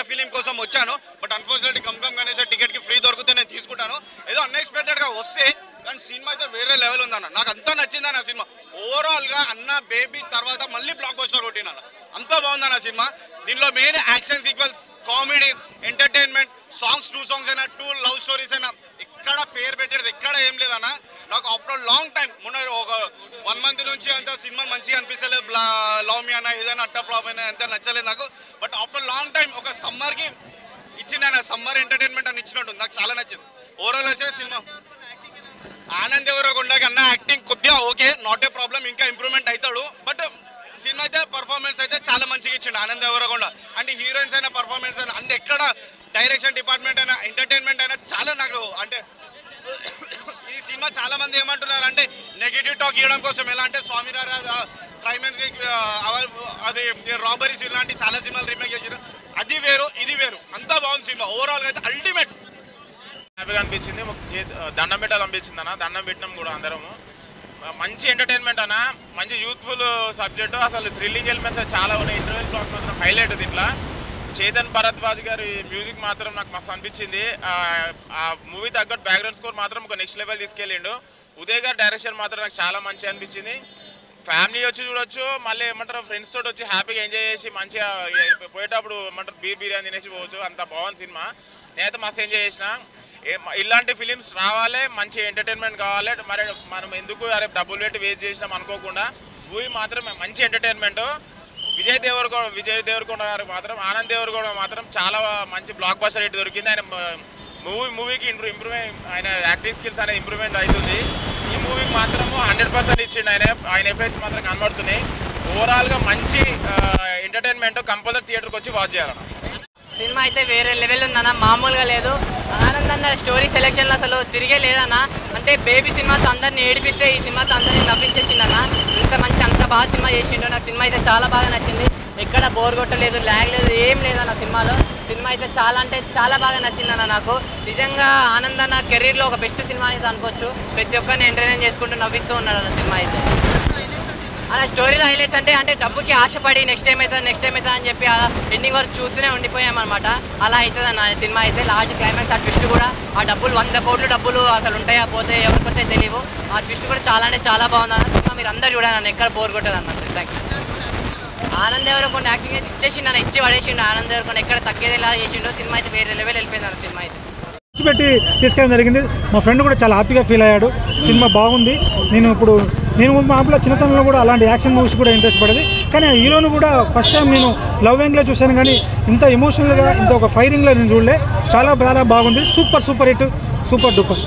Film కోసం వచ్చాను. But unfortunately గమ్ గణేష్ టికెట్కి ఫ్రీ దొరికితే నేను తీసుకుంటాను. ఏదో అన్ఎక్స్పెక్టెడ్గా వస్తే కానీ సినిమా అయితే వేరే లెవెల్ ఉందన్న. నాకు అంతా నచ్చిందన్న సినిమా. ఓవరాల్గా అన్న బేబీ తర్వాత మళ్ళీ బ్లాక్ బస్టర్ కొట్టిన అంతా బాగుందన్న సినిమా. దీనిలో main action sequence, comedy, entertainment, songs 2 songs అయినా 2 లవ్ స్టోరీస్ అయినా ఎక్కడ పేరు పెట్టేది ఎక్కడ ఏం లేదన్న. నాకు ఆఫ్టర్ లాంగ్ టైం మొన్న ఒక 1 month నుంచి అంత సినిమా మంచిగా అనిపిస్తలేదు. లవ్ మీ అన్న ఏదైనా అట్ట ఫ్లాప్ అయినా అంత నచ్చలేదు నాకు. బట్ ఆఫ్టర్ లాంగ్ టైం ఒక సమ్మర్కి ఇచ్చిన సమ్మర్ ఎంటర్టైన్మెంట్ అని ఇచ్చినట్టు నాకు చాలా నచ్చింది. ఓవరాల్ అయితే సినిమా ఆనంద్ దేవరకొండకి అన్న యాక్టింగ్ కొద్దిగా ఓకే, నాట్ ఏ ప్రాబ్లం, ఇంకా ఇంప్రూవ్మెంట్ అవుతాడు. బట్ సినిమా అయితే పర్ఫార్మెన్స్ అయితే చాలా మంచిగా ఇచ్చిండు ఆనంద్ దేవరకొండ. అంటే హీరోయిన్స్ అయినా పర్ఫార్మెన్స్ అయినా అంటే ఎక్కడ డైరెక్షన్ డిపార్ట్మెంట్ అయినా ఎంటర్టైన్మెంట్ అయినా చాలా నాకు అంటే ఈ సినిమా చాలా మంది ఏమంటున్నారు అంటే నెగిటివ్ టాక్ ఇవ్వడం కోసం. ఎలా అంటే స్వామినారా క్రైమెన్స్ అది రాబరీస్ ఇలాంటి చాలా సినిమాలు రీమేక్ చేసారు. అది వేరు ఇది వేరు, అంతా బాగుంది సినిమా. ఓవరాల్గా అయితే అల్టిమేట్ హ్యాపీగా అనిపించింది. దండం పెట్టాలనిపించింది అన్న. దండం పెట్టినాం కూడా అందరము. మంచి ఎంటర్టైన్మెంట్ అన్న, మంచి యూత్ఫుల్ సబ్జెక్టు. అసలు థ్రిల్లింగ్ ఎలిమెంట్స్ చాలా ఉన్నాయి. ఇంటర్వెల్ బ్లాక్ మాత్రం హైలైట్ దీంట్లో. చేతన్ భరద్వాజ్ గారి మ్యూజిక్ మాత్రం నాకు మస్తు అనిపించింది. ఆ మూవీ తగ్గట్టు బ్యాక్గ్రౌండ్ స్కోర్ మాత్రం ఒక నెక్స్ట్ లెవెల్ తీసుకెళ్ళిండు. ఉదయ్ గారి డైరెక్షన్ మాత్రం నాకు చాలా మంచిగా అనిపించింది. ఫ్యామిలీ వచ్చి చూడొచ్చు, మళ్ళీ ఏమంటారు ఫ్రెండ్స్ తోటి వచ్చి హ్యాపీగా ఎంజాయ్ చేసి మంచిగా పోయేటప్పుడు ఏమంటారు బిర్యానీ తినేసి పోవచ్చు. అంత బాగుంది సినిమా. నేనైతే మస్తు ఎంజాయ్ చేసిన. ఇలాంటి ఫిలిమ్స్ రావాలి, మంచి ఎంటర్టైన్మెంట్ కావాలి. మరి మనం ఎందుకు అరే డబ్బులు పెట్టి వేస్ట్ చేసినాం అనుకోకుండా మూవీ మాత్రం మంచి ఎంటర్టైన్మెంట్. విజయ్ దేవరకొండ గారు మాత్రం, ఆనంద్ దేవరకొండ మాత్రం చాలా మంచి బ్లాక్ బస్టర్ హిట్ దొరికింది. ఆయన మూవీకి ఇంప్రూవ్మెంట్, ఆయన యాక్టింగ్ స్కిల్స్ అనేది ఇంప్రూవ్మెంట్ అవుతుంది. ఈ మూవీకి మాత్రం 100% ఇచ్చిండు. ఆయన ఎఫెక్ట్స్ మాత్రం కనబడుతున్నాయి. ఓవరాల్గా మంచి ఎంటర్టైన్మెంట్. కంపల్సరీ థియేటర్కి వచ్చి వాచ్ చేయాలన్న. సినిమా అయితే వేరే లెవెల్ ఉందన్న, మామూలుగా లేదు. ఆనంద్ అన్న స్టోరీ సెలెక్షన్లో అసలు తిరిగే లేదన్న. అంటే బేబీ సినిమాతో అందరిని ఏడిపిస్తే ఈ సినిమాతో అందరినీ నవ్వించేసిండన్న. అంత బాగా సినిమా చేసిండు. నాకు సినిమా అయితే చాలా బాగా నచ్చింది. ఎక్కడ బోర్ కొట్టలేదు, ల్యాగ్ లేదు, ఏం లేదన్న సినిమాలో. సినిమా అయితే చాలా అంటే చాలా బాగా నచ్చిందన్న నాకు. నిజంగా ఆనంద్ అన్న కెరీర్లో ఒక బెస్ట్ సినిమా అనేది అనుకోవచ్చు. ప్రతి ఒక్కరిని ఎంటర్టైన్ చేసుకుంటూ నవ్విస్తూ ఉన్నాడు అన్న సినిమా అయితే. అలా స్టోరీలో హైలైట్స్ అంటే డబ్బుకి ఆశపడి నెక్స్ట్ టైం అవుతుంది అని చెప్పి అలా ఎండింగ్ వరకు చూస్తూనే ఉండిపోయామన్నమాట. అలా అవుతుంది అన్న సినిమా అయితే. లాస్ట్ క్లైమాక్స్ ఆ ట్విస్ట్ కూడా, ఆ డబ్బులు 100 కోట్ల డబ్బులు అసలు ఉంటాయా పోతే ఎవరికొస్తే తెలియవు. ఆ ట్విస్ట్ కూడా చాలా అంటే చాలా బాగుంది అన్న సినిమా. మీరు అందరూ చూడాలి అన్న, ఎక్కడ బోర్ కొట్టదు అన్న. Thank you. Anand Devarakonda acting అయితే ఇచ్చేసిండు అన్న, ఇచ్చి పడేసిండు. ఆనంద్ దేవరకొండ ఎక్కడ తగ్గేది ఇలా చేసిండు. సినిమా అయితే వేరే లెవెల్ వెళ్ళిపోయింది అన్న సినిమా అయితే. పెట్టి తీసుకెళ్ళడం జరిగింది. మా ఫ్రెండ్ కూడా చాలా హ్యాపీగా ఫీల్ అయ్యాడు. సినిమా బాగుంది. నేను మామూలుగా చిన్నతనంలో కూడా అలాంటి యాక్షన్ మూవీస్ కూడా ఇంట్రెస్ట్ పడేది. కానీ హీరోను కూడా ఫస్ట్ టైం నేను లవ్ యాంగ్లో చూశాను. కానీ ఇంత ఎమోషనల్గా ఇంత ఒక ఫైరింగ్లో నేను చూడలే. చాలా బాగుంది. Super hit, super duper.